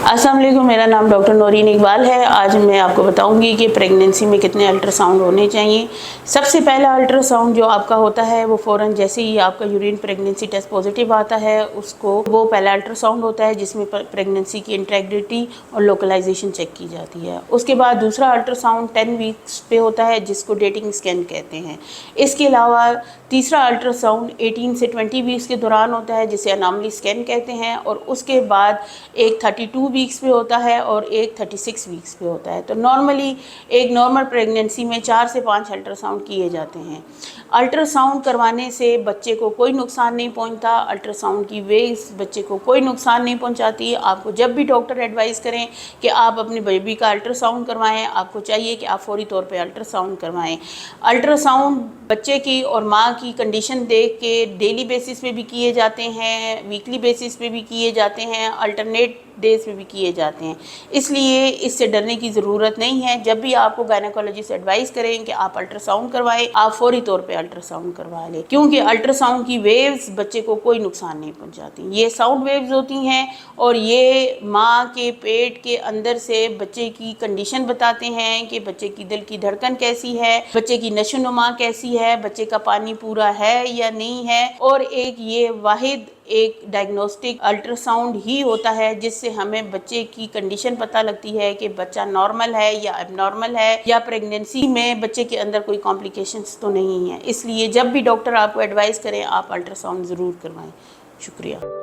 अस्सलाम वालेकुम, मेरा नाम डॉक्टर नौरीन इकबाल है। आज मैं आपको बताऊंगी कि प्रेगनेंसी में कितने अल्ट्रासाउंड होने चाहिए। सबसे पहला अल्ट्रासाउंड जो आपका होता है वो फ़ौरन जैसे ही आपका यूरिन प्रेगनेंसी टेस्ट पॉजिटिव आता है उसको वो पहला अल्ट्रासाउंड होता है जिसमें प्रेगनेंसी की इंटेग्रिटी और लोकलाइजेशन चेक की जाती है। उसके बाद दूसरा अल्ट्रासाउंड 10 वीक्स पे होता है जिसको डेटिंग स्कैन कहते हैं। इसके अलावा तीसरा अल्ट्रासाउंड 18 से 20 वीक्स के दौरान होता है जिसे अनॉमली स्कैन कहते हैं, और उसके बाद एक 32 वीक्स पे होता है और एक 36 वीक्स पे होता है। तो नॉर्मली एक नॉर्मल प्रेगनेंसी में 4 से 5 अल्ट्रासाउंड किए जाते हैं। अल्ट्रासाउंड करवाने से बच्चे को कोई नुकसान नहीं पहुंचता। अल्ट्रासाउंड की वेव्स बच्चे को कोई नुकसान नहीं पहुंचाती। आपको जब भी डॉक्टर एडवाइस करें कि आप अपने बेबी का अल्ट्रासाउंड करवाएं, आपको चाहिए कि आप फौरी तौर पे अल्ट्रासाउंड करवाएं। अल्ट्रासाउंड बच्चे की और माँ की कंडीशन देख के डेली बेसिस पे भी किए जाते हैं, वीकली बेसिस पे भी किए जाते हैं, अल्टरनेट डेज पे भी किए जाते हैं। इसलिए इससे डरने की ज़रूरत नहीं है। जब भी आपको गायनेकोलॉजिस्ट एडवाइस करें कि आप अल्ट्रासाउंड करवाएं, आप फौरी तौर पे अल्ट्रासाउंड करवा लें, क्योंकि अल्ट्रासाउंड की वेव्स बच्चे को कोई नुकसान नहीं पहुंचाती। ये साउंड वेव्स होती हैं और ये माँ के पेट के अंदर से बच्चे की कंडीशन बताते हैं कि बच्चे की दिल की धड़कन कैसी है, बच्चे की नशोनुमा कैसी है, बच्चे का पानी पूरा है या नहीं है। और एक ये वाहिद एक डायग्नोस्टिक अल्ट्रासाउंड ही होता है जिससे हमें बच्चे की कंडीशन पता लगती है कि बच्चा नॉर्मल है या एबनॉर्मल है, या प्रेगनेंसी में बच्चे के अंदर कोई कॉम्प्लिकेशंस तो नहीं है। इसलिए जब भी डॉक्टर आपको एडवाइस करें आप अल्ट्रासाउंड ज़रूर करवाएं। शुक्रिया।